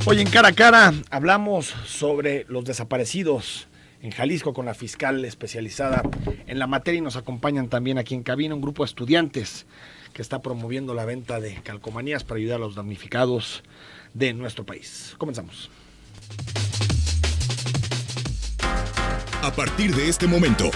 Hoy en Cara a Cara hablamos sobre los desaparecidos en Jalisco con la fiscal especializada en la materia y nos acompañan también aquí en cabina un grupo de estudiantes que está promoviendo la venta de calcomanías para ayudar a los damnificados de nuestro país. Comenzamos. A partir de este momento,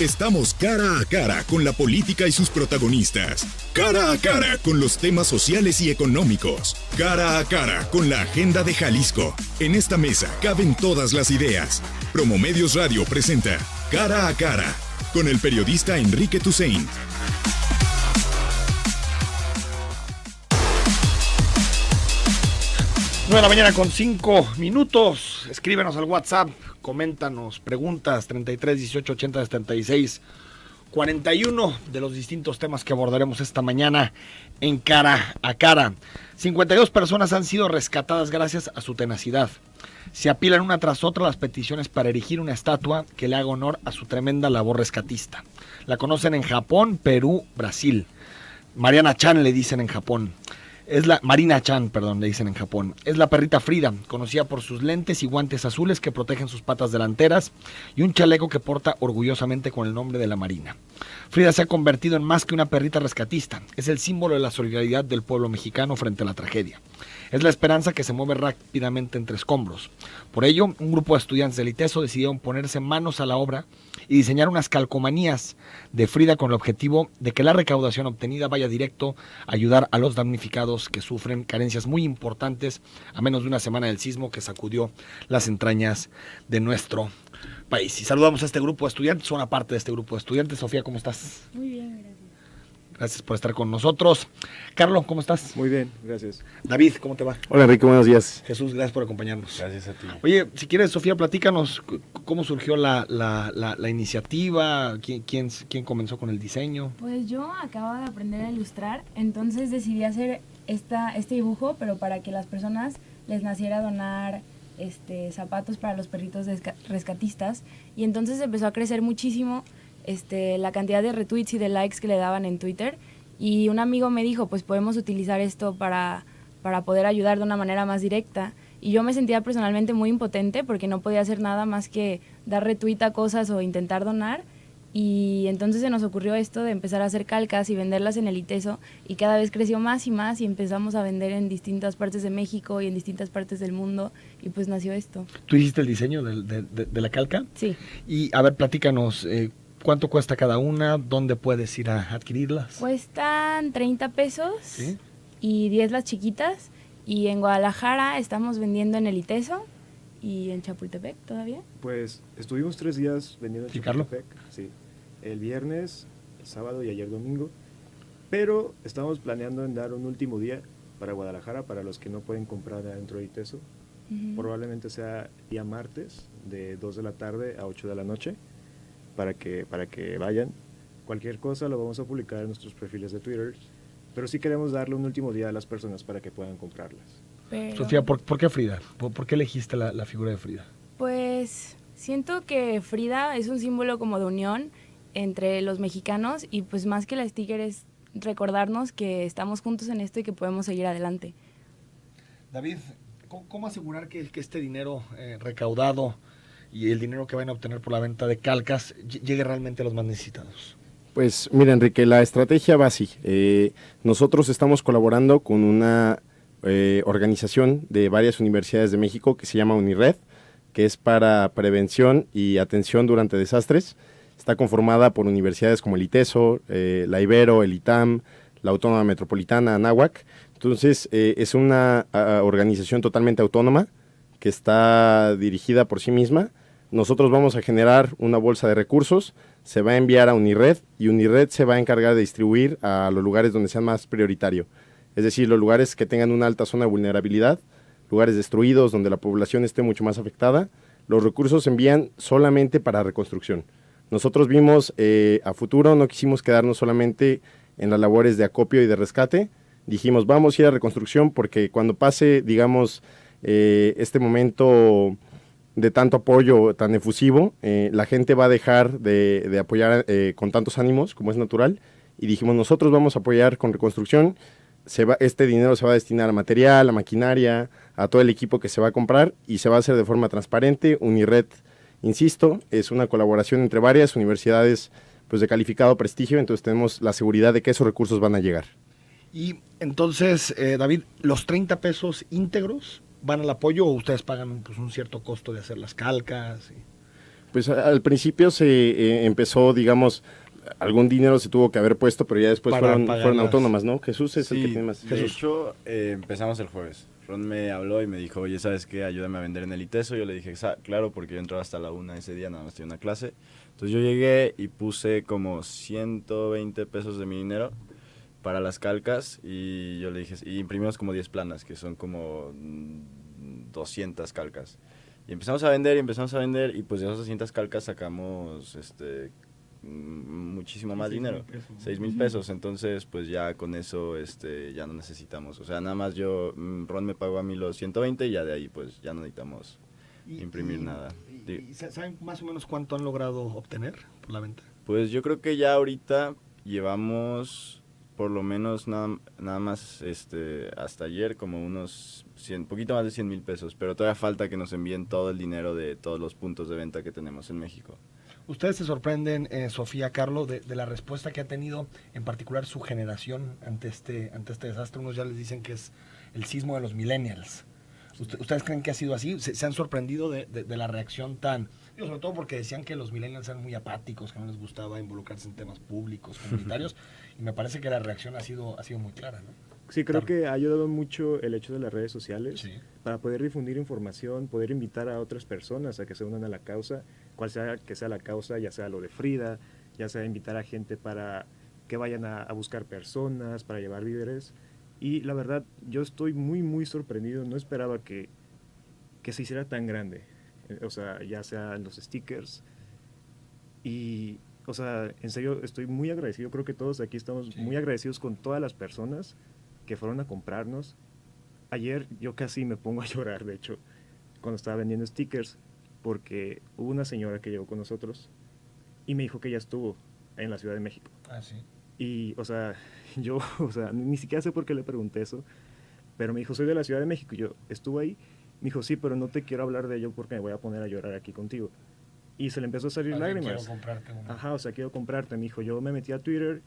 estamos cara a cara con la política y sus protagonistas. Cara a cara con los temas sociales y económicos. Cara a cara con la agenda de Jalisco. En esta mesa caben todas las ideas. Promomedios Radio presenta Cara a Cara con el periodista Enrique Toussaint. Nueve de la mañana con 5 minutos. Escríbenos al WhatsApp, coméntanos, preguntas 33 18 80 76 41 de los distintos temas que abordaremos esta mañana en Cara a Cara. 52 personas han sido rescatadas gracias a su tenacidad. Se apilan una tras otra las peticiones para erigir una estatua que le haga honor a su tremenda labor rescatista. La conocen en Japón, Perú, Brasil. Mariana Chan le dicen en Japón. Marina Chan, le dicen en Japón. Es la perrita Frida, conocida por sus lentes y guantes azules que protegen sus patas delanteras y un chaleco que porta orgullosamente con el nombre de la Marina. Frida se ha convertido en más que una perrita rescatista. Es el símbolo de la solidaridad del pueblo mexicano frente a la tragedia. Es la esperanza que se mueve rápidamente entre escombros. Por ello, un grupo de estudiantes del ITESO decidieron ponerse manos a la obra y diseñar unas calcomanías de Frida con el objetivo de que la recaudación obtenida vaya directo a ayudar a los damnificados que sufren carencias muy importantes a menos de una semana del sismo que sacudió las entrañas de nuestro país. Y saludamos a este grupo de estudiantes, son una parte de este grupo de estudiantes. Sofía, ¿cómo estás? Muy bien, gracias. Gracias por estar con nosotros. Carlos, ¿cómo estás? Muy bien, gracias. David, ¿cómo te va? Hola Enrique, buenos días. Jesús, gracias por acompañarnos. Gracias a ti. Oye, si quieres, Sofía, platícanos cómo surgió la iniciativa, quién comenzó con el diseño. Pues yo acababa de aprender a ilustrar, entonces decidí hacer este dibujo, pero para que las personas les naciera donar zapatos para los perritos rescatistas, y entonces empezó a crecer muchísimo la cantidad de retweets y de likes que le daban en Twitter, y un amigo me dijo, pues podemos utilizar esto para poder ayudar de una manera más directa, y yo me sentía personalmente muy impotente porque no podía hacer nada más que dar retweet a cosas o intentar donar, y entonces se nos ocurrió esto de empezar a hacer calcas y venderlas en el ITESO, y cada vez creció más y más y empezamos a vender en distintas partes de México y en distintas partes del mundo, y pues nació esto. ¿Tú hiciste el diseño de la calca? Sí. Y a ver, platícanos, ¿cuánto cuesta cada una? ¿Dónde puedes ir a adquirirlas? Cuestan 30 pesos, ¿sí? Y 10 las chiquitas, y en Guadalajara estamos vendiendo en el ITESO y en Chapultepec todavía. Pues estuvimos 3 días vendiendo en Chapultepec, sí, el viernes, el sábado y ayer domingo, pero estamos planeando en dar un último día para Guadalajara, para los que no pueden comprar adentro del ITESO. Probablemente sea día martes de 2 de la tarde a 8 de la noche, para que vayan. Cualquier cosa lo vamos a publicar en nuestros perfiles de Twitter, pero sí queremos darle un último día a las personas para que puedan comprarlas. Pero, Sofía, ¿por qué Frida? ¿Por qué elegiste la figura de Frida? Pues siento que Frida es un símbolo como de unión entre los mexicanos, y pues más que la sticker es recordarnos que estamos juntos en esto y que podemos seguir adelante. David, ¿cómo asegurar que este dinero recaudado y el dinero que van a obtener por la venta de calcas llegue realmente a los más necesitados? Pues mira, Enrique, la estrategia va así. Nosotros estamos colaborando con una organización de varias universidades de México que se llama UNIRED, que es para prevención y atención durante desastres. Está conformada por universidades como el ITESO, la Ibero, el ITAM, la Autónoma Metropolitana, Anáhuac. Entonces, es una organización totalmente autónoma que está dirigida por sí misma. Nosotros vamos a generar una bolsa de recursos, se va a enviar a UNIRED y UNIRED se va a encargar de distribuir a los lugares donde sean más prioritario. Es decir, los lugares que tengan una alta zona de vulnerabilidad, lugares destruidos donde la población esté mucho más afectada. Los recursos se envían solamente para reconstrucción. Nosotros vimos a futuro, no quisimos quedarnos solamente en las labores de acopio y de rescate. Dijimos, vamos a ir a reconstrucción porque cuando pase, digamos, este momento de tanto apoyo tan efusivo, la gente va a dejar de apoyar con tantos ánimos como es natural, y dijimos, nosotros vamos a apoyar con reconstrucción. este dinero se va a destinar a material, a maquinaria, a todo el equipo que se va a comprar y se va a hacer de forma transparente. Unired, insisto, es una colaboración entre varias universidades pues de calificado prestigio, entonces tenemos la seguridad de que esos recursos van a llegar. Y entonces, David, ¿los 30 pesos íntegros van al apoyo o ustedes pagan pues, un cierto costo de hacer las calcas? Pues al principio se empezó, digamos, algún dinero se tuvo que haber puesto, pero ya después fueron autónomas, ¿no? Jesús es el que tiene más. De hecho, empezamos el jueves. Ron me habló y me dijo, oye, ¿sabes qué? Ayúdame a vender en el ITESO. Yo le dije, claro, porque yo entraba hasta la 1 ese día, nada más tenía una clase. Entonces yo llegué y puse como 120 pesos de mi dinero para las calcas y yo le dije, y imprimimos como 10 planas, que son como 200 calcas. Y empezamos a vender y pues de esas 200 calcas sacamos muchísimo más dinero, 6,000 pesos, entonces pues ya con eso ya no necesitamos, o sea, nada más Ron me pagó a mí los 120 y ya de ahí pues ya no necesitamos imprimir nada. ¿Y saben más o menos cuánto han logrado obtener por la venta? Pues yo creo que ya ahorita llevamos por lo menos nada más hasta ayer como unos poquito más de 100,000 pesos, pero todavía falta que nos envíen todo el dinero de todos los puntos de venta que tenemos en México. ¿Ustedes se sorprenden, Sofía, Carlos, de la respuesta que ha tenido en particular su generación ante este desastre? Unos ya les dicen que es el sismo de los millennials. ¿Ustedes creen que ha sido así? ¿Se han sorprendido de la reacción tan...? Sobre todo porque decían que los millennials eran muy apáticos, que no les gustaba involucrarse en temas públicos, comunitarios, y me parece que la reacción ha sido muy clara, ¿no? Sí, creo que ha ayudado mucho el hecho de las redes sociales para poder difundir información, poder invitar a otras personas a que se unan a la causa, cual sea que sea la causa, ya sea lo de Frida, ya sea invitar a gente para que vayan a buscar personas, para llevar víveres. Y la verdad, yo estoy muy, muy sorprendido, no esperaba que se hiciera tan grande. O sea, ya sean los stickers. Y, o sea, en serio, estoy muy agradecido. Creo que todos aquí estamos muy agradecidos con todas las personas que fueron a comprarnos. Ayer yo casi me pongo a llorar, de hecho, cuando estaba vendiendo stickers, porque hubo una señora que llegó con nosotros y me dijo que ella estuvo en la Ciudad de México. Ah, sí. Y, o sea, yo, ni siquiera sé por qué le pregunté eso, pero me dijo, soy de la Ciudad de México. Y yo, ¿estuve ahí? Me dijo, sí, pero no te quiero hablar de ello porque me voy a poner a llorar aquí contigo. Y se le empezó a salir lágrimas. Quiero comprarte una. Ajá, o sea, quiero comprarte. Me dijo, yo me metí a Twitter,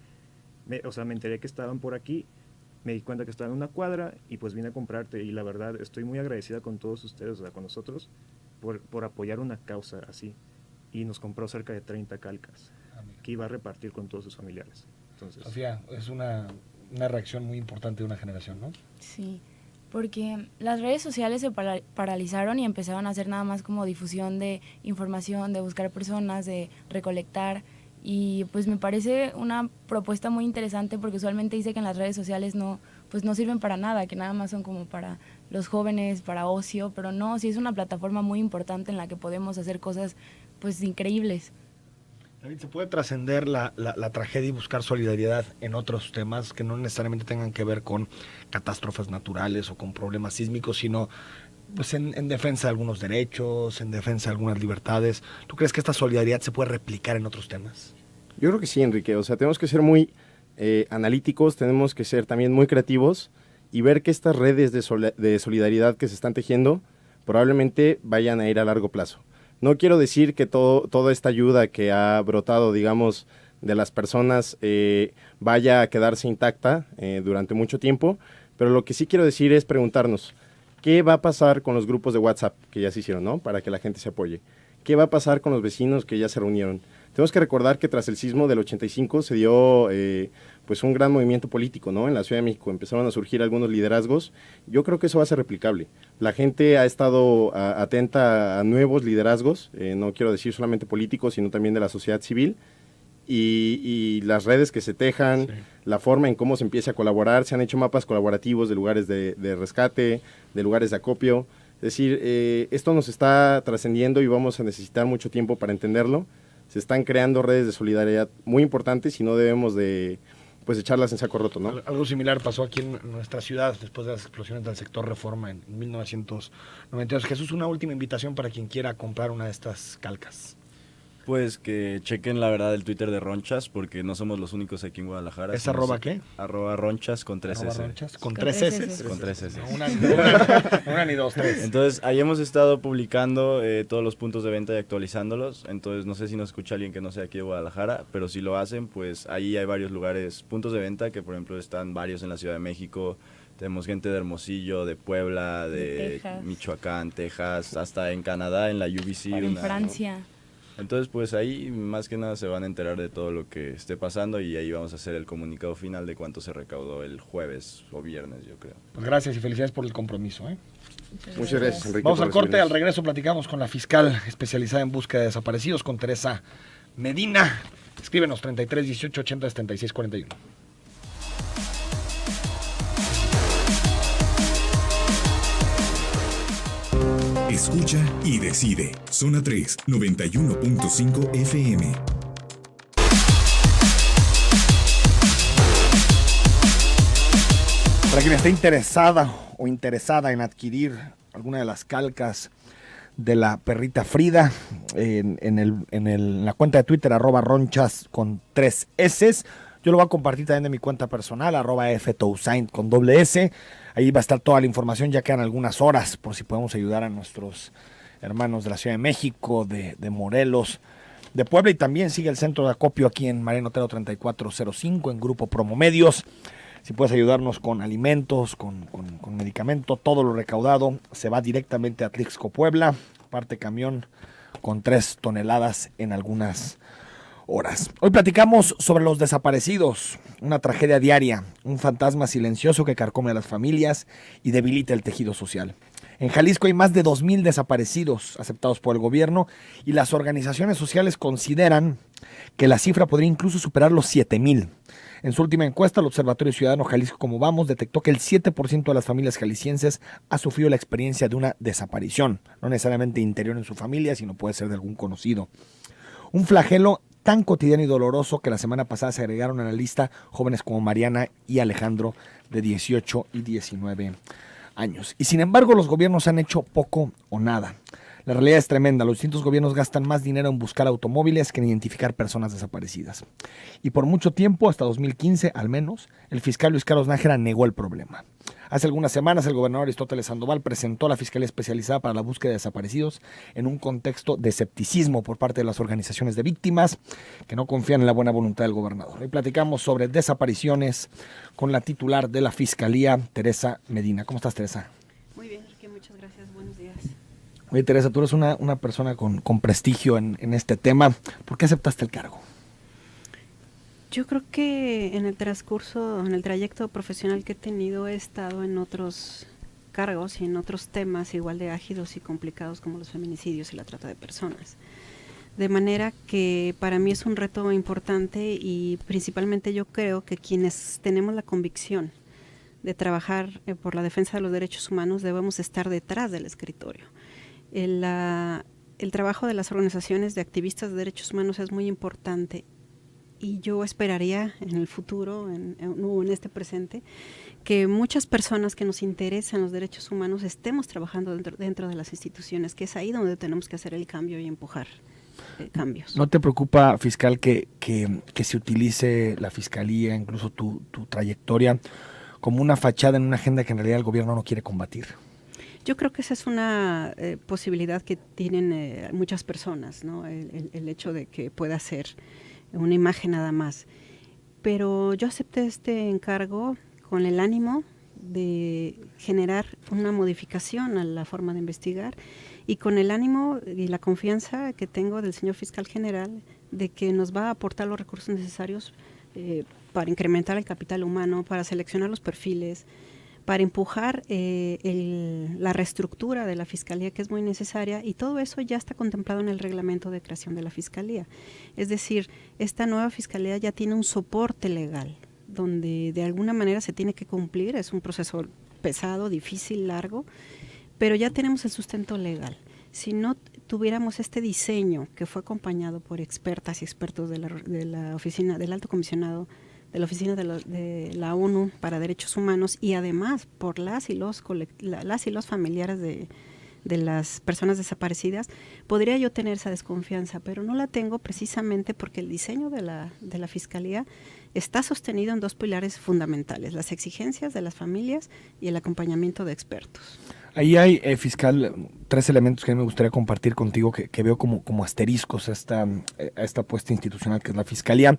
me enteré que estaban por aquí, me di cuenta que estaban en una cuadra y pues vine a comprarte. Y la verdad, estoy muy agradecida con todos ustedes, o sea, con nosotros, por apoyar una causa así. Y nos compró cerca de 30 calcas que iba a repartir con todos sus familiares. Entonces, Sofía, es una reacción muy importante de una generación, ¿no? Sí, porque las redes sociales se paralizaron y empezaron a hacer nada más como difusión de información, de buscar personas, de recolectar. Y pues me parece una propuesta muy interesante porque usualmente dice que en las redes sociales no sirven para nada, que nada más son como para los jóvenes, para ocio, pero no, sí es una plataforma muy importante en la que podemos hacer cosas pues increíbles. David, ¿se puede trascender la tragedia y buscar solidaridad en otros temas que no necesariamente tengan que ver con catástrofes naturales o con problemas sísmicos, sino pues en defensa de algunos derechos, en defensa de algunas libertades? ¿Tú crees que esta solidaridad se puede replicar en otros temas? Yo creo que sí, Enrique. O sea, tenemos que ser muy analíticos, tenemos que ser también muy creativos y ver que estas redes de solidaridad que se están tejiendo probablemente vayan a ir a largo plazo. No quiero decir que toda esta ayuda que ha brotado, digamos, de las personas vaya a quedarse intacta durante mucho tiempo, pero lo que sí quiero decir es preguntarnos, ¿qué va a pasar con los grupos de WhatsApp que ya se hicieron, ¿no? Para que la gente se apoye? ¿Qué va a pasar con los vecinos que ya se reunieron? Tenemos que recordar que tras el sismo del 85 se dio pues un gran movimiento político, ¿no? En la Ciudad de México empezaron a surgir algunos liderazgos. Yo creo que eso va a ser replicable. La gente ha estado atenta a nuevos liderazgos, no quiero decir solamente políticos, sino también de la sociedad civil. Y las redes que se tejan, la forma en cómo se empieza a colaborar, se han hecho mapas colaborativos de lugares de rescate, de lugares de acopio. Es decir, esto nos está trascendiendo y vamos a necesitar mucho tiempo para entenderlo. Se están creando redes de solidaridad muy importantes y no debemos de pues echarlas en saco roto, ¿no? Algo similar pasó aquí en nuestra ciudad después de las explosiones del sector Reforma en 1992. Jesús, una última invitación para quien quiera comprar una de estas calcas. Pues que chequen la verdad el Twitter de Ronchas, porque no somos los únicos aquí en Guadalajara. ¿Es arroba qué? Arroba Ronchas con 3 Arroba S. Ronchas, con 3 S. Con 3 S. Una ni dos, tres. Entonces, ahí hemos estado publicando todos los puntos de venta y actualizándolos. Entonces, no sé si nos escucha alguien que no sea aquí de Guadalajara, pero si lo hacen, pues ahí hay varios lugares, puntos de venta, que por ejemplo están varios en la Ciudad de México. Tenemos gente de Hermosillo, de Puebla, de Michoacán, Texas, hasta en Canadá, en la UBC. En Francia. Entonces, pues ahí más que nada se van a enterar de todo lo que esté pasando y ahí vamos a hacer el comunicado final de cuánto se recaudó el jueves o viernes, yo creo. Pues gracias y felicidades por el compromiso. Muchas gracias, Enrique. Vamos al corte, al regreso platicamos con la fiscal especializada en búsqueda de desaparecidos, con Teresa Medina. Escríbenos 33 18 80 76 41. Escucha y decide. Zona 3, 91.5 FM. Para quien esté interesada o interesada en adquirir alguna de las calcas de la perrita Frida, en la cuenta de Twitter, @ronchas con 3 S. Yo lo voy a compartir también de mi cuenta personal, @ftousaint con doble S. Ahí va a estar toda la información, ya quedan algunas horas, por si podemos ayudar a nuestros hermanos de la Ciudad de México, de Morelos, de Puebla, y también sigue el centro de acopio aquí en Mariano Otero 3405, en Grupo Promomedios. Si puedes ayudarnos con alimentos, con medicamento, todo lo recaudado se va directamente a Atlixco, Puebla, parte camión con 3 toneladas en algunas horas. Hoy platicamos sobre los desaparecidos, una tragedia diaria, un fantasma silencioso que carcome a las familias y debilita el tejido social. En Jalisco hay más de 2,000 desaparecidos aceptados por el gobierno y las organizaciones sociales consideran que la cifra podría incluso superar los 7,000. En su última encuesta, el Observatorio Ciudadano Jalisco Como Vamos detectó que el 7% de las familias jaliscienses ha sufrido la experiencia de una desaparición, no necesariamente interior en su familia, sino puede ser de algún conocido. Un flagelo tan cotidiano y doloroso que la semana pasada se agregaron a la lista jóvenes como Mariana y Alejandro, de 18 y 19 años. Y sin embargo, los gobiernos han hecho poco o nada. La realidad es tremenda. Los distintos gobiernos gastan más dinero en buscar automóviles que en identificar personas desaparecidas. Y por mucho tiempo, hasta 2015 al menos, el fiscal Luis Carlos Nájera negó el problema. Hace algunas semanas, el gobernador Aristóteles Sandoval presentó la Fiscalía Especializada para la Búsqueda de Desaparecidos en un contexto de escepticismo por parte de las organizaciones de víctimas que no confían en la buena voluntad del gobernador. Hoy platicamos sobre desapariciones con la titular de la Fiscalía, Teresa Medina. ¿Cómo estás, Teresa? Muy bien, Enrique, muchas gracias. Buenos días. Oye, Teresa, tú eres una persona con prestigio en este tema. ¿Por qué aceptaste el cargo? Yo creo que en el trayecto profesional que he tenido, he estado en otros cargos y en otros temas igual de ágidos y complicados como los feminicidios y la trata de personas. De manera que para mí es un reto importante y principalmente yo creo que quienes tenemos la convicción de trabajar por la defensa de los derechos humanos debemos estar detrás del escritorio. El trabajo de las organizaciones de activistas de derechos humanos es muy importante y yo esperaría en el futuro, en este presente, que muchas personas que nos interesan los derechos humanos estemos trabajando dentro de las instituciones, que es ahí donde tenemos que hacer el cambio y empujar cambios. ¿No te preocupa, fiscal, que se utilice la fiscalía, incluso tu trayectoria, como una fachada en una agenda que en realidad el gobierno no quiere combatir? Yo creo que esa es una posibilidad que tienen muchas personas, ¿no? El hecho de que pueda ser una imagen nada más. Pero yo acepté este encargo con el ánimo de generar una modificación a la forma de investigar y con el ánimo y la confianza que tengo del señor fiscal general de que nos va a aportar los recursos necesarios para incrementar el capital humano, para seleccionar los perfiles, para empujar la reestructura de la Fiscalía, que es muy necesaria, y todo eso ya está contemplado en el reglamento de creación de la Fiscalía. Es decir, esta nueva Fiscalía ya tiene un soporte legal, donde de alguna manera se tiene que cumplir, es un proceso pesado, difícil, largo, pero ya tenemos el sustento legal. Si no tuviéramos este diseño que fue acompañado por expertas y expertos de la oficina del Alto Comisionado, de la Oficina de la ONU para Derechos Humanos y además por las y los familiares de de las personas desaparecidas, podría yo tener esa desconfianza, pero no la tengo precisamente porque el diseño de la Fiscalía está sostenido en dos pilares fundamentales: las exigencias de las familias y el acompañamiento de expertos. Ahí hay, fiscal, 3 elementos que a mí me gustaría compartir contigo que veo como asteriscos a esta apuesta institucional que es la Fiscalía.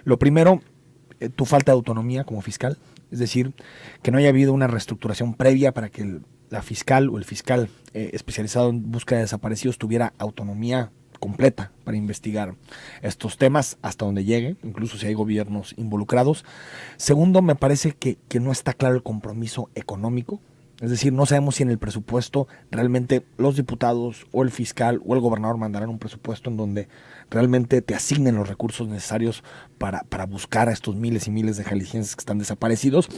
Lo primero, tu falta de autonomía como fiscal, es decir, que no haya habido una reestructuración previa para que la fiscal o el fiscal especializado en búsqueda de desaparecidos tuviera autonomía completa para investigar estos temas hasta donde llegue, incluso si hay gobiernos involucrados. Segundo, me parece que no está claro el compromiso económico. Es decir, no sabemos si en el presupuesto realmente los diputados o el fiscal o el gobernador mandarán un presupuesto en donde realmente te asignen los recursos necesarios para buscar a estos miles y miles de jaliscienses que están desaparecidos.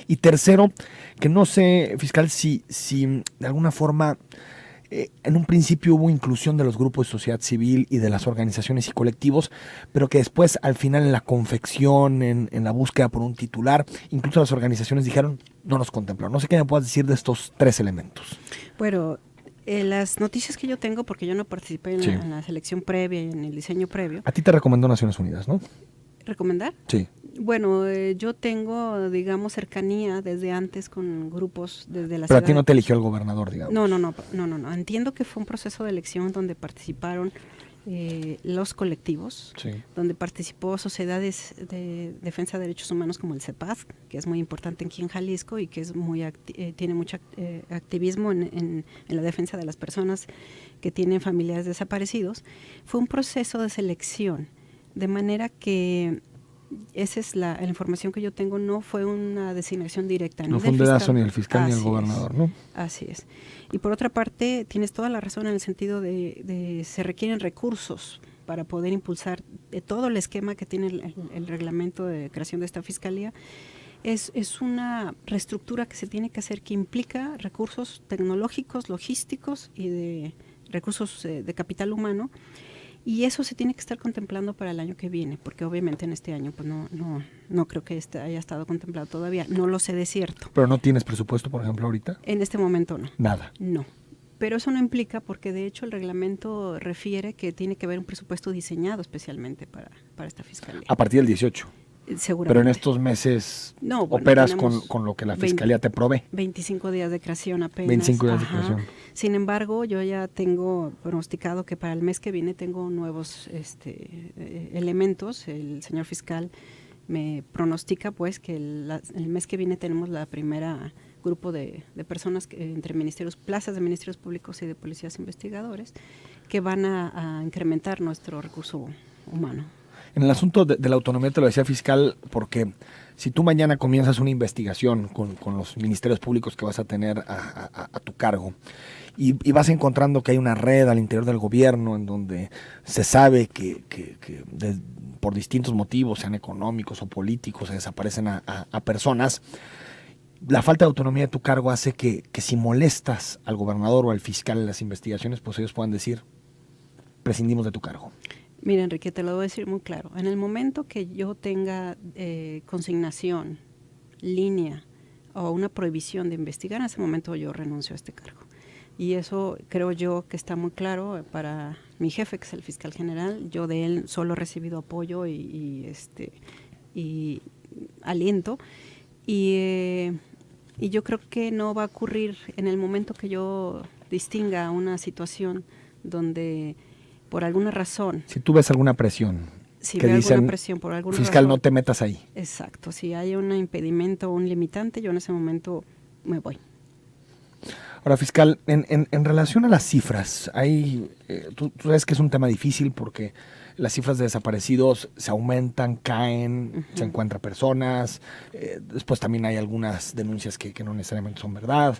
Y tercero, que no sé, fiscal, si de alguna forma en un principio hubo inclusión de los grupos de sociedad civil y de las organizaciones y colectivos, pero que después al final en la confección, en la búsqueda por un titular, incluso las organizaciones dijeron no nos contemplaron. No sé qué me puedas decir de estos 3 elementos. Bueno, las noticias que yo tengo, porque yo no participé en la selección previa y en el diseño previo. A ti te recomendó Naciones Unidas, ¿no? ¿Recomendar? Sí. Bueno, yo tengo, digamos, cercanía desde antes con grupos desde la Pero ciudad. a ti no te eligió el gobernador, digamos. No. Entiendo que fue un proceso de elección donde participaron los colectivos, Sí. donde participó sociedades de defensa de derechos humanos como el CEPAD, que es muy importante aquí en Jalisco y que es tiene mucho activismo en la defensa de las personas que tienen familiares desaparecidos. Fue un proceso de selección, de manera que esa es la información que yo tengo, no fue una designación directa. No fue un dedazo ni el fiscal ni el Así gobernador, ¿no? Así es. Y por otra parte, tienes toda la razón en el sentido de se requieren recursos para poder impulsar todo el esquema que tiene el reglamento de creación de esta fiscalía. Es una reestructura que se tiene que hacer que implica recursos tecnológicos, logísticos y de recursos de capital humano. Y eso se tiene que estar contemplando para el año que viene, porque obviamente en este año pues no creo que haya estado contemplado todavía. No lo sé de cierto. ¿Pero no tienes presupuesto, por ejemplo, ahorita? En este momento no. Nada. No. Pero eso no implica, porque de hecho el reglamento refiere que tiene que haber un presupuesto diseñado especialmente para esta fiscalía. A partir del 18. Seguramente. Pero en estos meses operas con lo que la fiscalía te provee. 25 días de creación apenas. 25 días de creación. Sin embargo, yo ya tengo pronosticado que para el mes que viene tengo nuevos elementos. El señor fiscal me pronostica pues que el mes que viene tenemos la primera grupo de personas entre plazas de ministerios públicos y de policías investigadores que van a incrementar nuestro recurso humano. En el asunto de la autonomía te lo decía, fiscal, porque si tú mañana comienzas una investigación con los ministerios públicos que vas a tener a tu cargo y vas encontrando que hay una red al interior del gobierno en donde se sabe que por distintos motivos, sean económicos o políticos, se desaparecen a personas, la falta de autonomía de tu cargo hace que si molestas al gobernador o al fiscal en las investigaciones, pues ellos puedan decir, prescindimos de tu cargo. Mira, Enrique, te lo voy a decir muy claro. En el momento que yo tenga consignación, línea o una prohibición de investigar, en ese momento yo renuncio a este cargo. Y eso creo yo que está muy claro para mi jefe, que es el fiscal general. Yo de él solo he recibido apoyo y aliento. Y yo creo que no va a ocurrir en el momento que yo distinga una situación donde por alguna razón. Si tú ves alguna presión. Si que veo dicen, alguna presión por alguna fiscal, razón, no te metas ahí. Exacto. Si hay un impedimento o un limitante, yo en ese momento me voy. Ahora, fiscal, en relación a las cifras, tú sabes que es un tema difícil porque las cifras de desaparecidos se aumentan, caen, se encuentran personas, después también hay algunas denuncias que no necesariamente son verdad.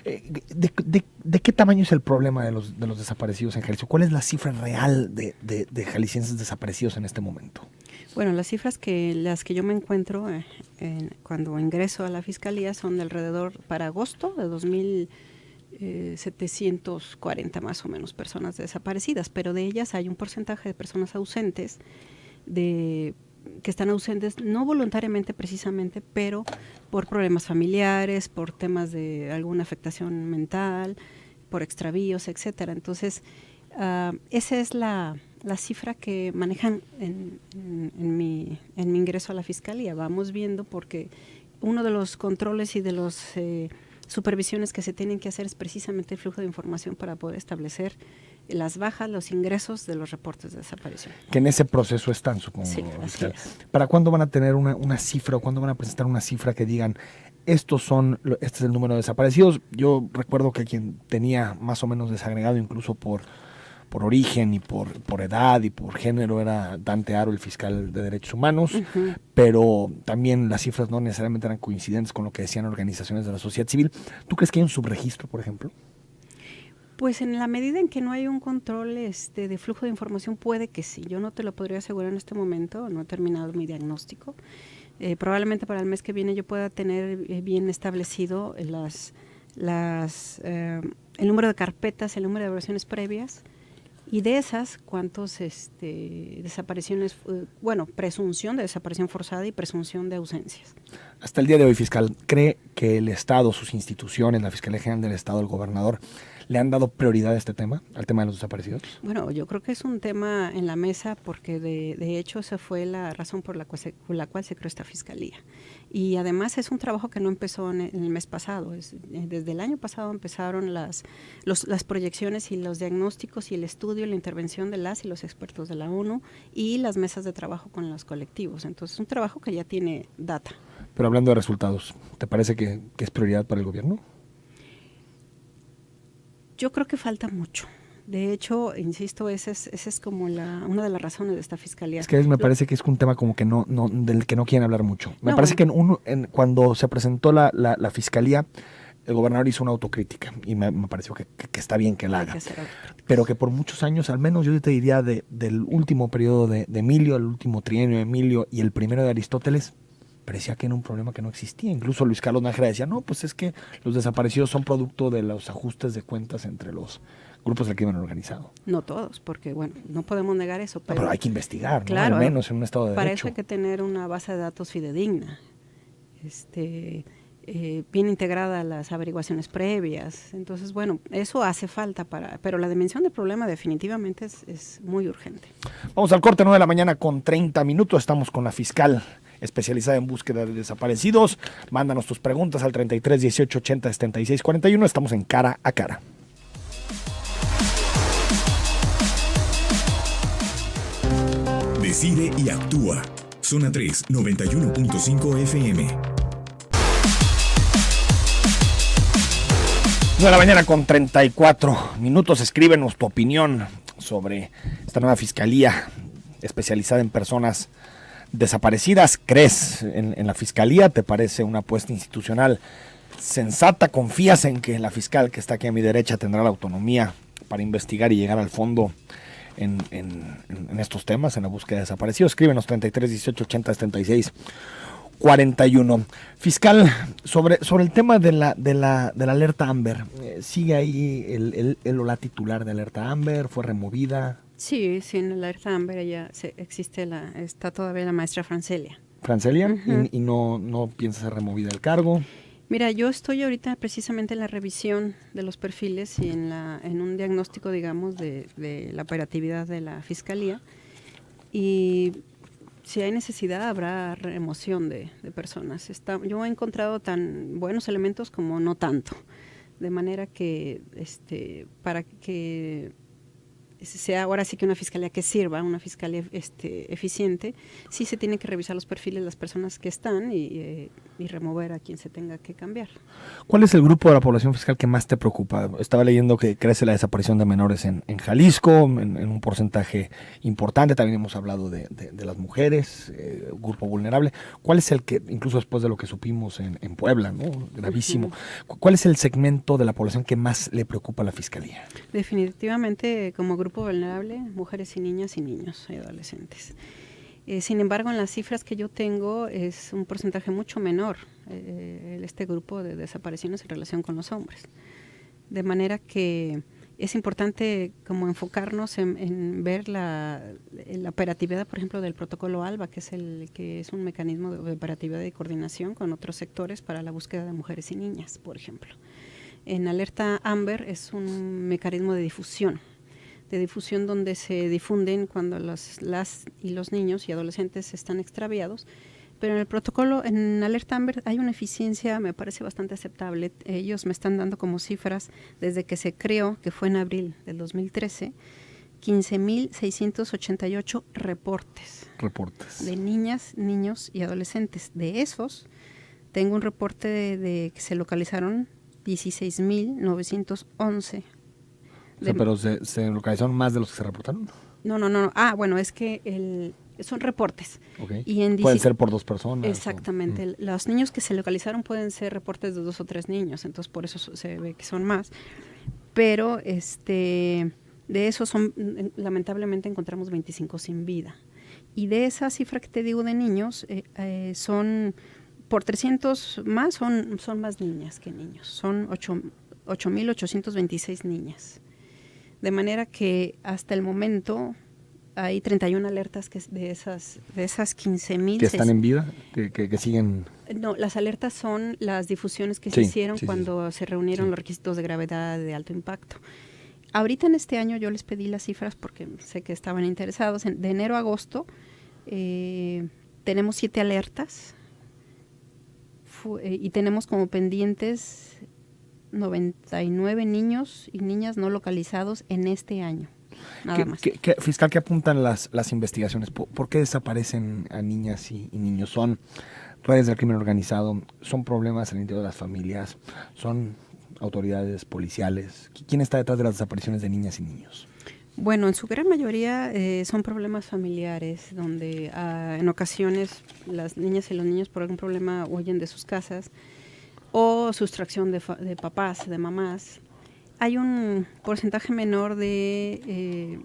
¿De qué tamaño es el problema de los desaparecidos en Jalisco? ¿Cuál es la cifra real de jaliscienses desaparecidos en este momento? Bueno, las cifras las que yo me encuentro cuando ingreso a la Fiscalía son de alrededor, para agosto de 740 más o menos personas desaparecidas, pero de ellas hay un porcentaje de personas ausentes, que están ausentes no voluntariamente precisamente, pero por problemas familiares, por temas de alguna afectación mental, por extravíos, etcétera. Entonces, esa es la cifra que manejan en mi ingreso a la Fiscalía. Vamos viendo, porque uno de los controles y de las supervisiones que se tienen que hacer es precisamente el flujo de información para poder establecer las bajas, los ingresos de los reportes de desaparición. Que en ese proceso están, supongo. Sí, así es. ¿Para cuándo van a tener una cifra o cuándo van a presentar una cifra que digan, este es el número de desaparecidos? Yo recuerdo que quien tenía más o menos desagregado incluso por origen y por edad y por género era Dante Aro, el fiscal de Derechos Humanos, pero también las cifras no necesariamente eran coincidentes con lo que decían organizaciones de la sociedad civil. ¿Tú crees que hay un subregistro, por ejemplo? Pues en la medida en que no hay un control de flujo de información, puede que sí. Yo no te lo podría asegurar en este momento, no he terminado mi diagnóstico. Probablemente para el mes que viene yo pueda tener bien establecido el número de carpetas, el número de evaluaciones previas, y de esas, cuántos desapariciones, presunción de desaparición forzada y presunción de ausencias. Hasta el día de hoy, fiscal, ¿cree que el Estado, sus instituciones, la Fiscalía General del Estado, el gobernador, le han dado prioridad a este tema, al tema de los desaparecidos? Bueno, yo creo que es un tema en la mesa porque de hecho esa fue la razón por la cual se creó esta Fiscalía. Y además es un trabajo que no empezó en el mes pasado. Desde el año pasado empezaron las proyecciones y los diagnósticos y el estudio y la intervención de las y los expertos de la ONU y las mesas de trabajo con los colectivos. Entonces es un trabajo que ya tiene data. Pero hablando de resultados, ¿te parece que es prioridad para el gobierno? Yo creo que falta mucho. De hecho, insisto, esa es como una de las razones de esta Fiscalía. Es que me parece que es un tema como que del que no quieren hablar mucho. Me parece que cuando se presentó la Fiscalía, el gobernador hizo una autocrítica y me pareció que está bien que la haga. Pero que por muchos años, al menos yo te diría del último periodo de Emilio, el último trienio de Emilio y el primero de Aristóteles, parecía que era un problema que no existía. Incluso Luis Carlos Nájera decía, no, pues es que los desaparecidos son producto de los ajustes de cuentas entre los grupos del crimen organizado. No todos, porque no podemos negar eso. Pero hay que investigar, claro, ¿no? Al menos en un estado de para derecho. Eso hay que tener una base de datos fidedigna, bien integrada a las averiguaciones previas. Entonces, eso hace falta pero la dimensión del problema definitivamente es muy urgente. Vamos al corte, 9 de la mañana con 30 minutos. Estamos con la fiscal especializada en búsqueda de desaparecidos. Mándanos tus preguntas al 33 18 80 76 41. Estamos en Cara a Cara. Decide y actúa. Zona 3, 91.5 FM. 9 de la mañana con 34 minutos. Escríbenos tu opinión sobre esta nueva fiscalía especializada en personas desaparecidas. ¿Crees en la Fiscalía? ¿Te parece una apuesta institucional sensata? ¿Confías en que la fiscal que está aquí a mi derecha tendrá la autonomía para investigar y llegar al fondo en estos temas, en la búsqueda de desaparecidos? Escríbenos 33 18 80 76 41. Fiscal, sobre el tema de la alerta Amber, ¿sigue ahí el titular de alerta Amber? ¿Fue removida? Sí, en la alerta Amber ya está todavía la maestra Francelia. ¿Francelia? Uh-huh. ¿Y no piensa ser removida del cargo? Mira, yo estoy ahorita precisamente en la revisión de los perfiles y en un diagnóstico, digamos, de la operatividad de la Fiscalía. Y si hay necesidad, habrá remoción de personas. Yo he encontrado tan buenos elementos como no tanto. De manera que para que sea ahora sí que una fiscalía que sirva, una fiscalía eficiente, sí se tiene que revisar los perfiles de las personas que están y remover a quien se tenga que cambiar. ¿Cuál es el grupo de la población fiscal que más te preocupa? Estaba leyendo que crece la desaparición de menores en Jalisco, en un porcentaje importante. También hemos hablado de las mujeres, grupo vulnerable. ¿Cuál es el que, incluso después de lo que supimos en Puebla, ¿no? Gravísimo, cuál es el segmento de la población que más le preocupa a la Fiscalía? Definitivamente, como grupo vulnerable, mujeres y niñas y niños y adolescentes. Sin embargo, en las cifras que yo tengo es un porcentaje mucho menor este grupo de desapariciones en relación con los hombres. De manera que es importante como enfocarnos en ver la operatividad, por ejemplo, del protocolo ALBA, que es un mecanismo de operatividad y coordinación con otros sectores para la búsqueda de mujeres y niñas, por ejemplo. En Alerta Amber es un mecanismo de difusión donde se difunden cuando las y los niños y adolescentes están extraviados. Pero en el protocolo, en Alerta Amber, hay una eficiencia, me parece bastante aceptable. Ellos me están dando como cifras desde que se creó, que fue en abril del 2013, 15,688 reportes. De niñas, niños y adolescentes. De esos, tengo un reporte de que se localizaron 16,911. Pero ¿se localizaron más de los que se reportaron? No. Bueno, es que son reportes. Okay. Y pueden ser por 2 personas. Exactamente. Los niños que se localizaron pueden ser reportes de 2 o 3 niños, entonces por eso se ve que son más. Pero de esos lamentablemente encontramos 25 sin vida. Y de esa cifra que te digo de niños, son por 300 más, son más niñas que niños. Son 8,826 niñas. De manera que hasta el momento hay 31 alertas de esas 15,000. ¿Que están en vida? ¿Que siguen? No, las alertas son las difusiones que se hicieron cuando se reunieron los requisitos de gravedad de alto impacto. Ahorita en este año yo les pedí las cifras porque sé que estaban interesados. De enero a agosto tenemos 7 alertas y tenemos como pendientes 99 niños y niñas no localizados en este año. Nada más. Fiscal, ¿qué apuntan las investigaciones? ¿Por qué desaparecen a niñas y niños? ¿Son redes del crimen organizado? ¿Son problemas al interior de las familias? ¿Son autoridades policiales? ¿Quién está detrás de las desapariciones de niñas y niños? Bueno, en su gran mayoría son problemas familiares, donde en ocasiones las niñas y los niños por algún problema huyen de sus casas o sustracción de papás, de mamás. Hay un porcentaje menor de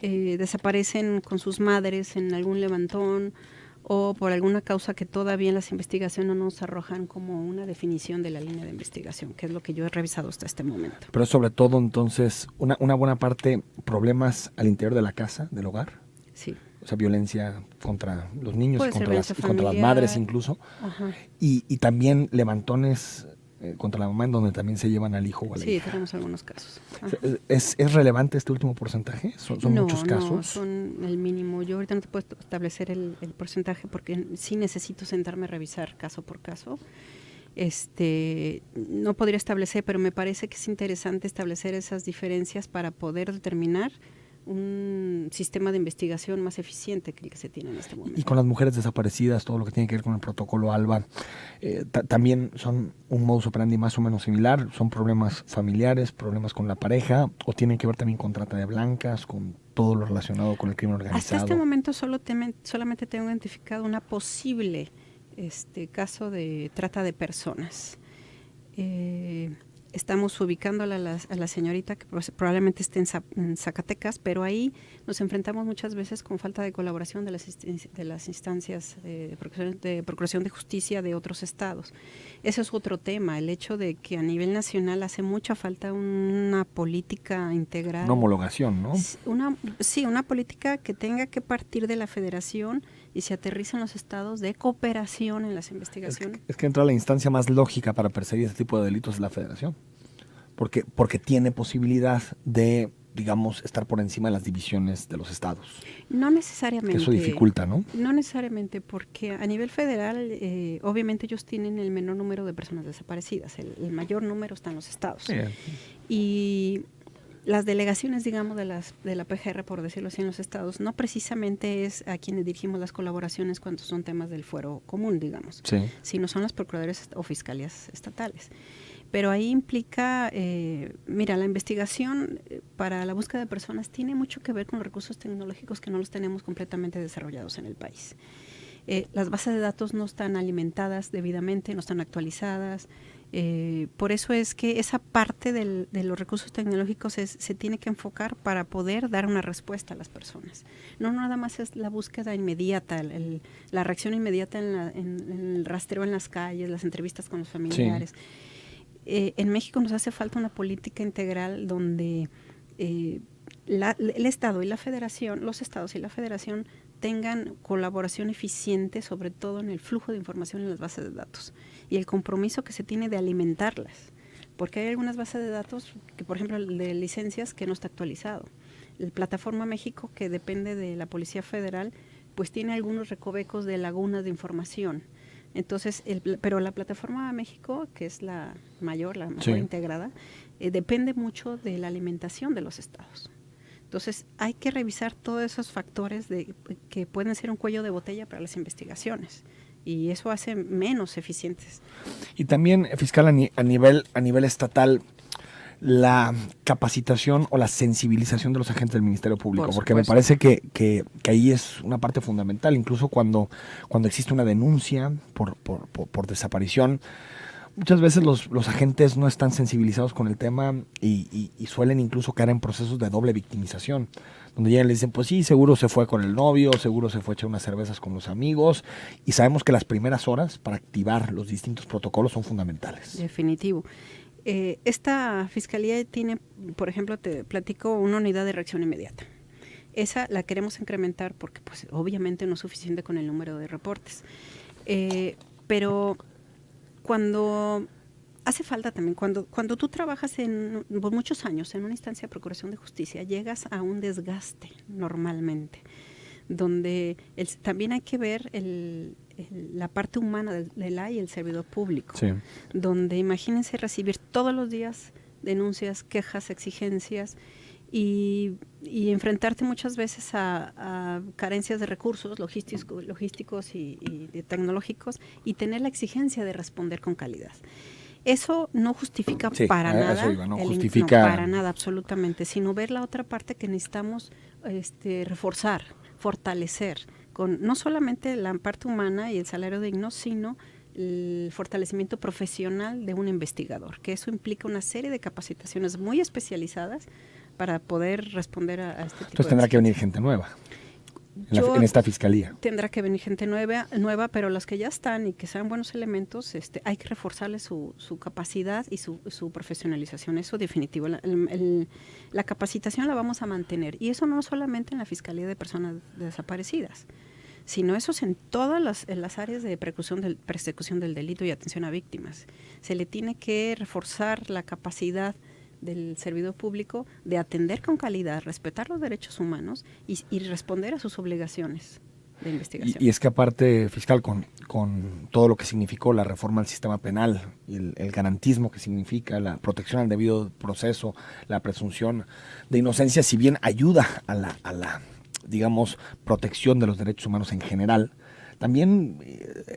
desaparecen con sus madres en algún levantón o por alguna causa que todavía en las investigaciones no nos arrojan como una definición de la línea de investigación, que es lo que yo he revisado hasta este momento. Pero sobre todo, entonces, una buena parte, problemas al interior de la casa, del hogar. Sí. O sea, violencia contra los niños, contra las madres incluso. Ajá. Y también levantones contra la mamá, en donde también se llevan al hijo o a la hija. Sí, tenemos algunos casos. ¿Es relevante este último porcentaje? ¿Son muchos casos? No, son el mínimo. Yo ahorita no te puedo establecer el porcentaje porque sí necesito sentarme a revisar caso por caso. No podría establecer, pero me parece que es interesante establecer esas diferencias para poder determinar un sistema de investigación más eficiente que el que se tiene en este momento. Y con las mujeres desaparecidas, todo lo que tiene que ver con el protocolo ALBA, también son un modus operandi más o menos similar. ¿Son problemas familiares, problemas con la pareja, o tienen que ver también con trata de blancas, con todo lo relacionado con el crimen organizado? Hasta este momento solamente tengo identificado una posible caso de trata de personas. Estamos ubicando a la señorita que probablemente esté en Zacatecas, pero ahí nos enfrentamos muchas veces con falta de colaboración de las instancias de procuración de justicia de otros estados. Ese es otro tema, el hecho de que a nivel nacional hace mucha falta una política integral. Una homologación, ¿no? Una política que tenga que partir de la federación y se aterriza en los estados de cooperación en las investigaciones. Es que entra la instancia más lógica para perseguir este tipo de delitos es la federación. Porque tiene posibilidad de, digamos, estar por encima de las divisiones de los estados. No necesariamente. Que eso dificulta, ¿no? No necesariamente, porque a nivel federal, obviamente ellos tienen el menor número de personas desaparecidas. El mayor número está en los estados. Sí. Y las delegaciones, digamos, de la PGR, por decirlo así, en los estados, no precisamente es a quienes dirigimos las colaboraciones cuando son temas del fuero común, digamos, sino son las procuradoras o fiscalías estatales. Pero ahí implica, la investigación para la búsqueda de personas tiene mucho que ver con los recursos tecnológicos que no los tenemos completamente desarrollados en el país. Las bases de datos no están alimentadas debidamente, no están actualizadas. Por eso es que esa parte de los recursos tecnológicos se tiene que enfocar para poder dar una respuesta a las personas. No nada más es la búsqueda inmediata, la reacción inmediata en el rastreo en las calles, las entrevistas con los familiares. Sí. En México nos hace falta una política integral donde el Estado y la Federación, los Estados y la Federación tengan colaboración eficiente, sobre todo en el flujo de información en las bases de datos y el compromiso que se tiene de alimentarlas porque hay algunas bases de datos, que por ejemplo el de licencias, que no está actualizado. La Plataforma México, que depende de la Policía Federal, pues tiene algunos recovecos de lagunas de información. Entonces, pero la Plataforma México, que es la mejor integrada, depende mucho de la alimentación de los estados. Entonces, hay que revisar todos esos factores que pueden ser un cuello de botella para las investigaciones, y eso hace menos eficientes. Y también, fiscal, a nivel estatal, la capacitación o la sensibilización de los agentes del Ministerio Público, porque me parece que ahí es una parte fundamental, incluso cuando existe una denuncia por desaparición. Muchas veces los agentes no están sensibilizados con el tema y suelen incluso caer en procesos de doble victimización, donde llegan y le dicen, pues sí, seguro se fue con el novio, seguro se fue a echar unas cervezas con los amigos, y sabemos que las primeras horas para activar los distintos protocolos son fundamentales. Definitivo. Esta fiscalía tiene, por ejemplo, te platico, una unidad de reacción inmediata. Esa la queremos incrementar porque pues obviamente no es suficiente con el número de reportes. Pero cuando hace falta también, cuando tú trabajas por muchos años en una instancia de procuración de justicia, llegas a un desgaste normalmente, donde también hay que ver la parte humana del AI y el servidor público, sí. Donde imagínense recibir todos los días denuncias, quejas, exigencias y enfrentarte muchas veces a carencias de recursos logísticos y tecnológicos, y tener la exigencia de responder con calidad. Eso no justifica para nada, para nada absolutamente, sino ver la otra parte que necesitamos reforzar, fortalecer, con no solamente la parte humana y el salario digno, sino el fortalecimiento profesional de un investigador, que eso implica una serie de capacitaciones muy especializadas para poder responder a este tipo. Entonces tendrá que venir gente nueva en esta fiscalía. Tendrá que venir gente nueva, pero los que ya están y que sean buenos elementos, hay que reforzarles su capacidad y su profesionalización. Eso definitivo. La capacitación la vamos a mantener, y eso no solamente en la Fiscalía de Personas Desaparecidas, sino eso es en todas las áreas de persecución del delito y atención a víctimas. Se le tiene que reforzar la capacidad del servidor público de atender con calidad, respetar los derechos humanos y responder a sus obligaciones de investigación. Y es que aparte, fiscal, con todo lo que significó la reforma al sistema penal y el garantismo que significa la protección al debido proceso, la presunción de inocencia, si bien ayuda a la digamos, protección de los derechos humanos en general, también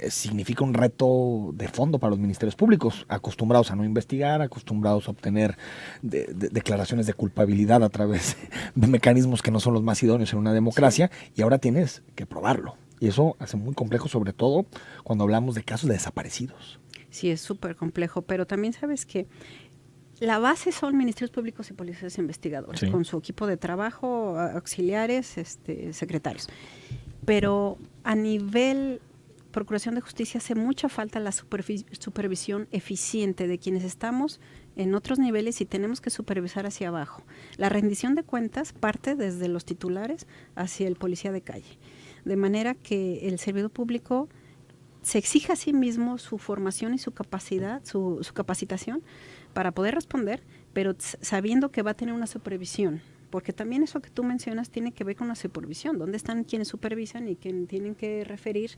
significa un reto de fondo para los ministerios públicos, acostumbrados a no investigar, acostumbrados a obtener declaraciones de culpabilidad a través de mecanismos que no son los más idóneos en una democracia, sí. Y ahora tienes que probarlo. Y eso hace muy complejo, sobre todo cuando hablamos de casos de desaparecidos. Sí, es súper complejo, pero también sabes que la base son ministerios públicos y policías investigadores, sí, con su equipo de trabajo, auxiliares, secretarios. Pero a nivel Procuración de Justicia hace mucha falta la supervisión eficiente de quienes estamos en otros niveles y tenemos que supervisar hacia abajo. La rendición de cuentas parte desde los titulares hacia el policía de calle, de manera que el servidor público se exija a sí mismo su formación y su capacidad, su capacitación para poder responder, pero sabiendo que va a tener una supervisión. Porque también eso que tú mencionas tiene que ver con la supervisión. ¿Dónde están quienes supervisan y quienes tienen que referir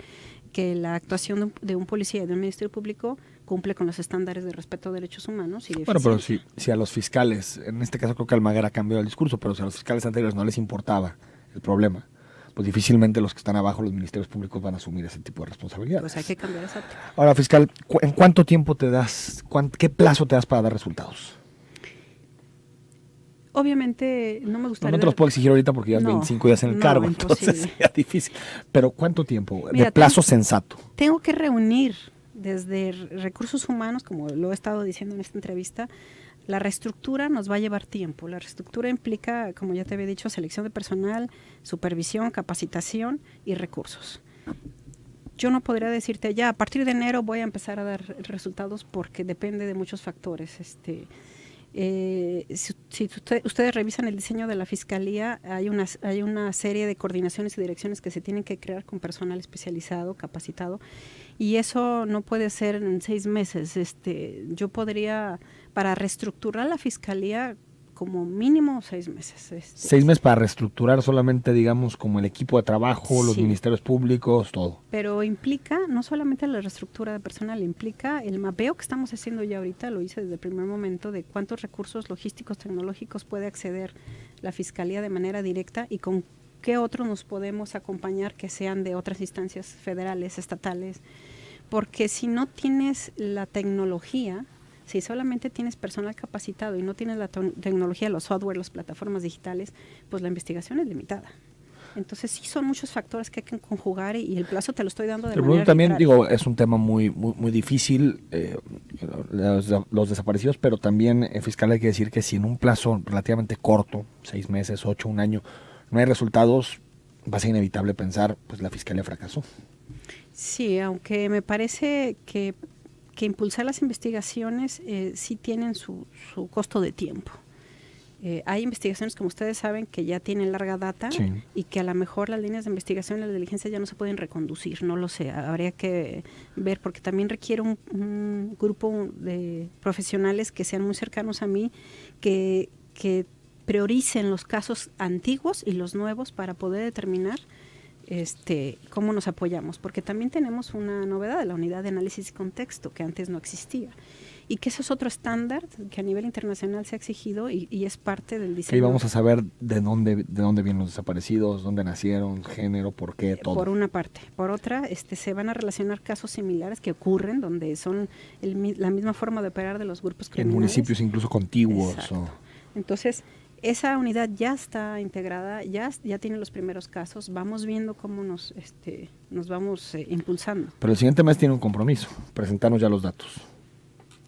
que la actuación de un policía y de un ministerio público cumple con los estándares de respeto a derechos humanos? Bueno, pero si a los fiscales, en este caso creo que Almaguer ha cambiado el discurso, pero si a los fiscales anteriores no les importaba el problema, pues difícilmente los que están abajo, los ministerios públicos, van a asumir ese tipo de responsabilidades. Pues hay que cambiar esa óptica. Ahora, fiscal, ¿en cuánto tiempo te das, qué plazo te das para dar resultados? Obviamente no me gustaría... No te los puedo exigir ahorita porque ya 25 días en el cargo, entonces sería difícil. Pero ¿cuánto tiempo? Mira, de plazo sensato. Tengo que reunir desde recursos humanos, como lo he estado diciendo en esta entrevista. La reestructura nos va a llevar tiempo. La reestructura implica, como ya te había dicho, selección de personal, supervisión, capacitación y recursos. Yo no podría decirte ya, a partir de enero voy a empezar a dar resultados porque depende de muchos factores. Si ustedes revisan el diseño de la Fiscalía, hay una serie de coordinaciones y direcciones que se tienen que crear con personal especializado, capacitado, y eso no puede ser en 6 meses. Yo podría, para reestructurar la Fiscalía, como mínimo 6 meses. 6 meses para reestructurar solamente, digamos, como el equipo de trabajo, los ministerios públicos, todo. Pero implica no solamente la reestructura de personal, implica el mapeo que estamos haciendo ya ahorita, lo hice desde el primer momento, de cuántos recursos logísticos, tecnológicos puede acceder la Fiscalía de manera directa y con qué otros nos podemos acompañar que sean de otras instancias federales, estatales, porque si no tienes la tecnología, si solamente tienes personal capacitado y no tienes la tecnología, los software, las plataformas digitales, pues la investigación es limitada. Entonces sí son muchos factores que hay que conjugar y el plazo te lo estoy dando de manera también arbitraria. es un tema muy difícil, los desaparecidos, pero también en fiscal hay que decir que si en un plazo relativamente corto, 6 meses, 8, 1 año, no hay resultados, va a ser inevitable pensar, pues la fiscalía fracasó. Sí, aunque me parece que impulsar las investigaciones sí tienen su costo de tiempo. Hay investigaciones, como ustedes saben, que ya tienen larga data y que a lo mejor las líneas de investigación y la diligencia ya no se pueden reconducir, no lo sé, habría que ver, porque también requiere un grupo de profesionales que sean muy cercanos a mí, que prioricen los casos antiguos y los nuevos para poder determinar cómo nos apoyamos, porque también tenemos una novedad de la unidad de análisis y contexto que antes no existía y que eso es otro estándar que a nivel internacional se ha exigido y es parte del diseño. Y vamos a saber de dónde vienen los desaparecidos, dónde nacieron, género, por qué, todo. Por una parte. Por otra, se van a relacionar casos similares que ocurren donde son la misma forma de operar de los grupos criminales. En municipios incluso contiguos. Entonces, esa unidad ya está integrada, ya tiene los primeros casos, vamos viendo cómo nos vamos impulsando. Pero el siguiente mes tiene un compromiso, presentarnos ya los datos.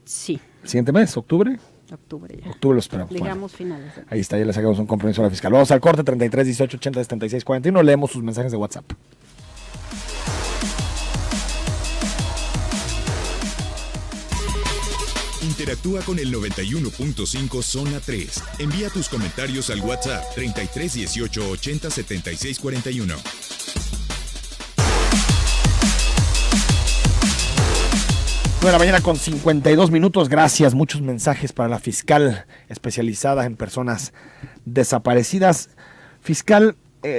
Sí. ¿El siguiente mes, octubre? Octubre ya. Octubre lo esperamos. Digamos finales. Ahí está, ya le sacamos un compromiso a la fiscal. Vamos al corte, 33 18 80 76 41, leemos sus mensajes de WhatsApp. Interactúa con el 91.5 Zona 3. Envía tus comentarios al WhatsApp 33 18 80 76 41. De la mañana con 52 minutos, gracias, muchos mensajes para la fiscal especializada en personas desaparecidas. Fiscal,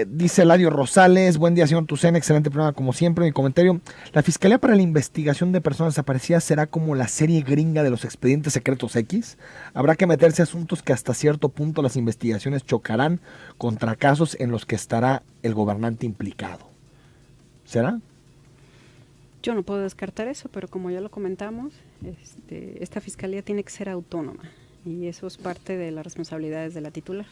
dice Eladio Rosales, buen día señor Tucen, excelente programa como siempre. Mi comentario, la Fiscalía para la Investigación de Personas Desaparecidas será como la serie gringa de los expedientes secretos X. Habrá que meterse a asuntos que hasta cierto punto las investigaciones chocarán contra casos en los que estará el gobernante implicado. ¿Será? Yo no puedo descartar eso, pero como ya lo comentamos, esta fiscalía tiene que ser autónoma y eso es parte de las responsabilidades de la titular.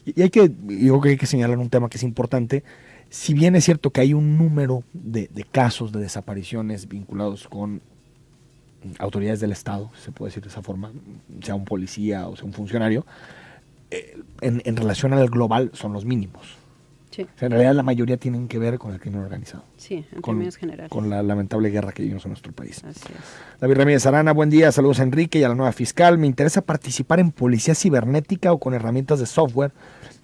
Y yo creo que hay que señalar un tema que es importante. Si bien es cierto que hay un número de casos de desapariciones vinculados con autoridades del Estado, se puede decir de esa forma, sea un policía o sea un funcionario, en relación al global son los mínimos. Sí. O sea, en realidad la mayoría tienen que ver con el crimen organizado. Sí, en términos generales. Con la lamentable guerra que vivimos en nuestro país. Así es. David Ramírez Arana, buen día, saludos a Enrique y a la nueva fiscal. Me interesa participar en policía cibernética o con herramientas de software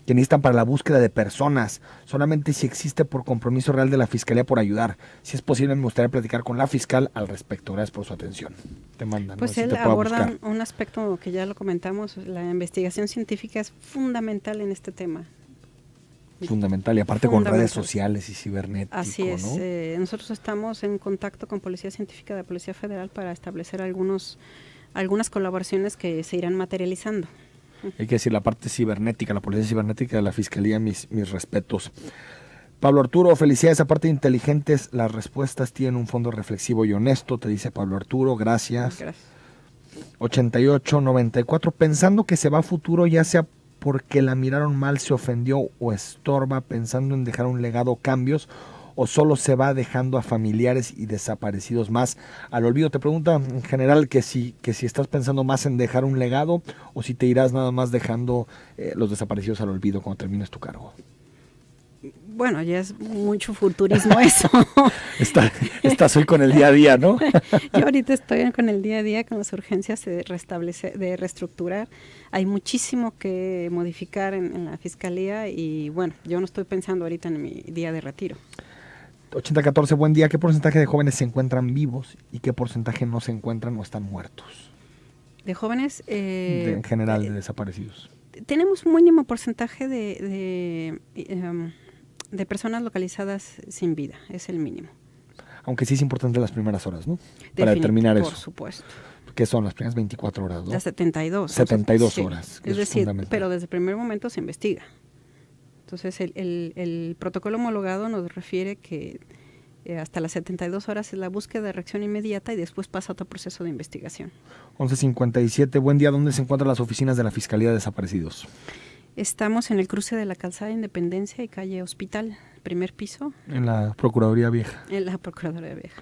que necesitan para la búsqueda de personas, solamente si existe por compromiso real de la Fiscalía por ayudar. Si es posible, me gustaría platicar con la fiscal al respecto. Gracias por su atención. Te mandan. Pues ¿no? él Si aborda un aspecto que ya lo comentamos, la investigación científica es fundamental en este tema. Fundamental, y aparte con redes sociales y cibernético. Así es, ¿no? Nosotros estamos en contacto con Policía Científica de Policía Federal para establecer algunas colaboraciones que se irán materializando. Hay que decir, la parte cibernética, la policía cibernética de la Fiscalía, mis respetos. Pablo Arturo, felicidades, aparte de inteligentes, las respuestas tienen un fondo reflexivo y honesto, te dice Pablo Arturo, gracias. Gracias. 88-94, pensando que se va a futuro, ya sea porque la miraron mal, se ofendió o estorba, pensando en dejar un legado, cambios, o solo se va dejando a familiares y desaparecidos más al olvido. Te pregunta en general que si estás pensando más en dejar un legado o si te irás nada más dejando los desaparecidos al olvido cuando termines tu cargo. Bueno, ya es mucho futurismo eso. Estás hoy con el día a día, ¿no? Yo ahorita estoy con el día a día, con las urgencias de restablecer, de reestructurar. Hay muchísimo que modificar en la Fiscalía y bueno, yo no estoy pensando ahorita en mi día de retiro. 8014, buen día. ¿Qué porcentaje de jóvenes se encuentran vivos y qué porcentaje no se encuentran o están muertos? De jóvenes... en general, de desaparecidos. Tenemos un mínimo porcentaje de personas localizadas sin vida, es el mínimo. Aunque sí es importante las primeras horas, ¿no? Para determinar eso. Por supuesto. ¿Qué son las primeras 24 horas, no? Las 72. 72 sí. horas. Es decir, pero desde el primer momento se investiga. Entonces, el protocolo homologado nos refiere que hasta las 72 horas es la búsqueda de reacción inmediata y después pasa a otro proceso de investigación. 11:57, buen día. ¿Dónde se encuentran las oficinas de la Fiscalía de Desaparecidos? Estamos en el cruce de la calzada Independencia y calle Hospital, primer piso. En la Procuraduría Vieja. En la Procuraduría Vieja.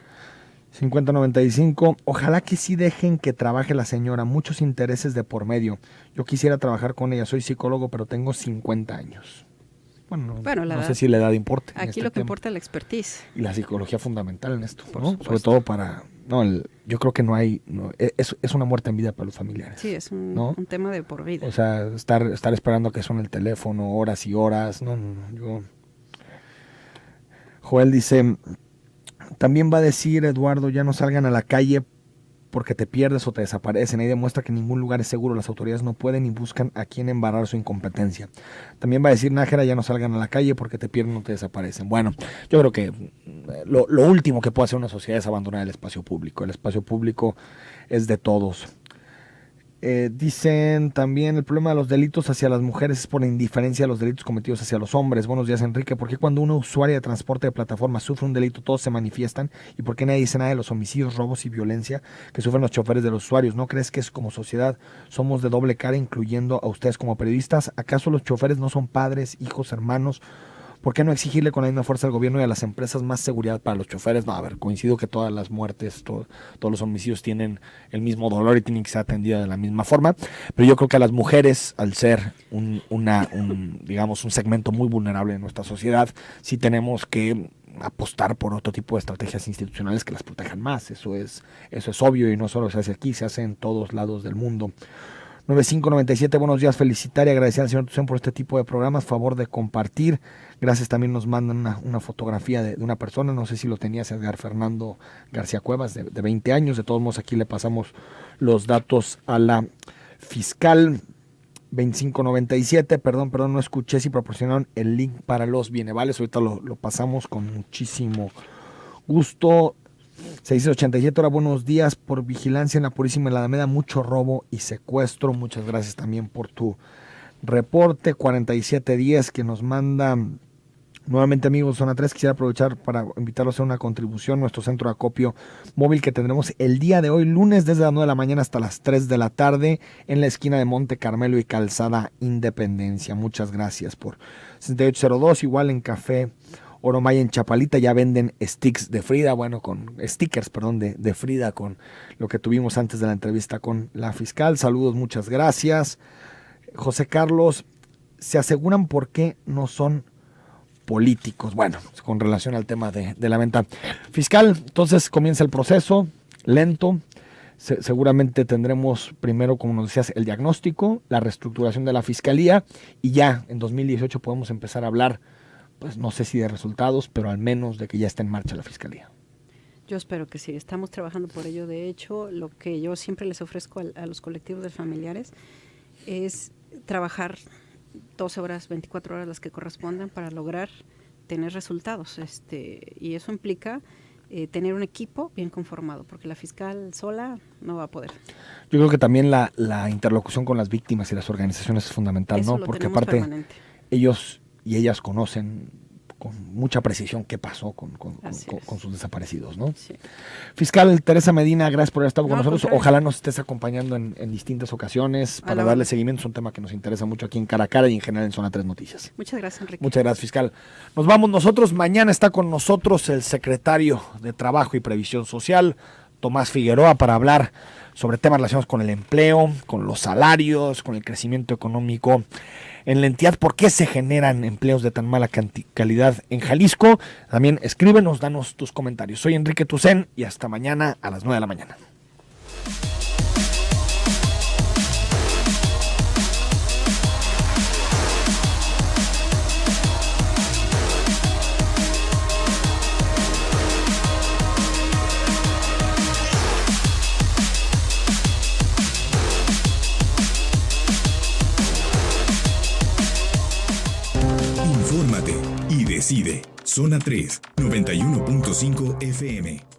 5095, ojalá que sí dejen que trabaje la señora, muchos intereses de por medio. Yo quisiera trabajar con ella, soy psicólogo, pero tengo 50 años. Bueno, no sé si la edad importa. Aquí lo que importa es la expertise. Y la psicología fundamental en esto, por ¿no? supuesto. Sobre todo para... yo creo que no hay... es una muerte en vida para los familiares. Sí, es un tema de por vida. O sea, estar esperando que suene el teléfono horas y horas. Joel dice... También va a decir, Eduardo, ya no salgan a la calle porque te pierdes o te desaparecen. Ahí demuestra que ningún lugar es seguro. Las autoridades no pueden ni buscan a quién embarrar su incompetencia. También va a decir, Nájera, ya no salgan a la calle porque te pierden o te desaparecen. Bueno, yo creo que lo último que puede hacer una sociedad es abandonar el espacio público. El espacio público es de todos. Dicen también, el problema de los delitos hacia las mujeres es por la indiferencia de los delitos cometidos hacia los hombres. Buenos días, Enrique. ¿Por qué cuando una usuaria de transporte de plataforma sufre un delito todos se manifiestan? ¿Y por qué nadie dice nada de los homicidios, robos y violencia que sufren los choferes de los usuarios? ¿No crees que es como sociedad somos de doble cara, incluyendo a ustedes como periodistas? ¿Acaso los choferes no son padres, hijos, hermanos? ¿Por qué no exigirle con la misma fuerza al gobierno y a las empresas más seguridad para los choferes? No, a ver, coincido que todas las muertes, todos los homicidios tienen el mismo dolor y tienen que ser atendidas de la misma forma, pero yo creo que a las mujeres, al ser digamos, un segmento muy vulnerable de nuestra sociedad, sí tenemos que apostar por otro tipo de estrategias institucionales que las protejan más. Eso es obvio y no solo se hace aquí, se hace en todos lados del mundo. 9597, buenos días, felicitar y agradecer al señor Tucen por este tipo de programas, favor de compartir. Gracias, también nos mandan una fotografía de una persona, no sé si lo tenías, Edgar Fernando García Cuevas, de 20 años, de todos modos aquí le pasamos los datos a la fiscal. 2597, perdón, no escuché si proporcionaron el link para los bienevales, ahorita lo pasamos con muchísimo gusto. 687, hola, buenos días, por vigilancia en la Purísima y la Alameda, mucho robo y secuestro, muchas gracias también por tu reporte. 4710 que nos manda nuevamente, amigos, Zona 3, quisiera aprovechar para invitarlos a una contribución, nuestro centro de acopio móvil que tendremos el día de hoy, lunes, desde las 9 de la mañana hasta las 3 de la tarde, en la esquina de Monte Carmelo y Calzada Independencia. Muchas gracias por 6802, igual en Café Oromaya en Chapalita ya venden stickers de Frida, de Frida, con lo que tuvimos antes de la entrevista con la fiscal. Saludos, muchas gracias. José Carlos, se aseguran por qué no son políticos. Bueno, con relación al tema de la venta. Fiscal, entonces comienza el proceso, lento. Seguramente tendremos primero, como nos decías, el diagnóstico, la reestructuración de la fiscalía y ya en 2018 podemos empezar a hablar, pues no sé si de resultados, pero al menos de que ya está en marcha la fiscalía. Yo espero que sí, estamos trabajando por ello. De hecho, lo que yo siempre les ofrezco a los colectivos de familiares es trabajar 12 horas, 24 horas, las que correspondan, para lograr tener resultados. Y eso implica tener un equipo bien conformado, porque la fiscal sola no va a poder. Yo creo que también la interlocución con las víctimas y las organizaciones es fundamental, eso, ¿no? Porque aparte permanente. Ellos y ellas conocen con mucha precisión qué pasó con sus desaparecidos, ¿no? Sí. Fiscal Teresa Medina, gracias por haber estado con nosotros. Ojalá nos estés acompañando en distintas ocasiones para darle seguimiento. Es un tema que nos interesa mucho aquí en Cara a Cara y en general en Zona 3 Noticias. Muchas gracias, Enrique. Muchas gracias, fiscal. Nos vamos nosotros. Mañana está con nosotros el secretario de Trabajo y Previsión Social, Tomás Figueroa, para hablar sobre temas relacionados con el empleo, con los salarios, con el crecimiento económico en la entidad, por qué se generan empleos de tan mala calidad en Jalisco. También escríbenos, danos tus comentarios. Soy Enrique Tucen y hasta mañana a las 9 de la mañana. Infórmate y decide. Zona 3, 91.5 FM.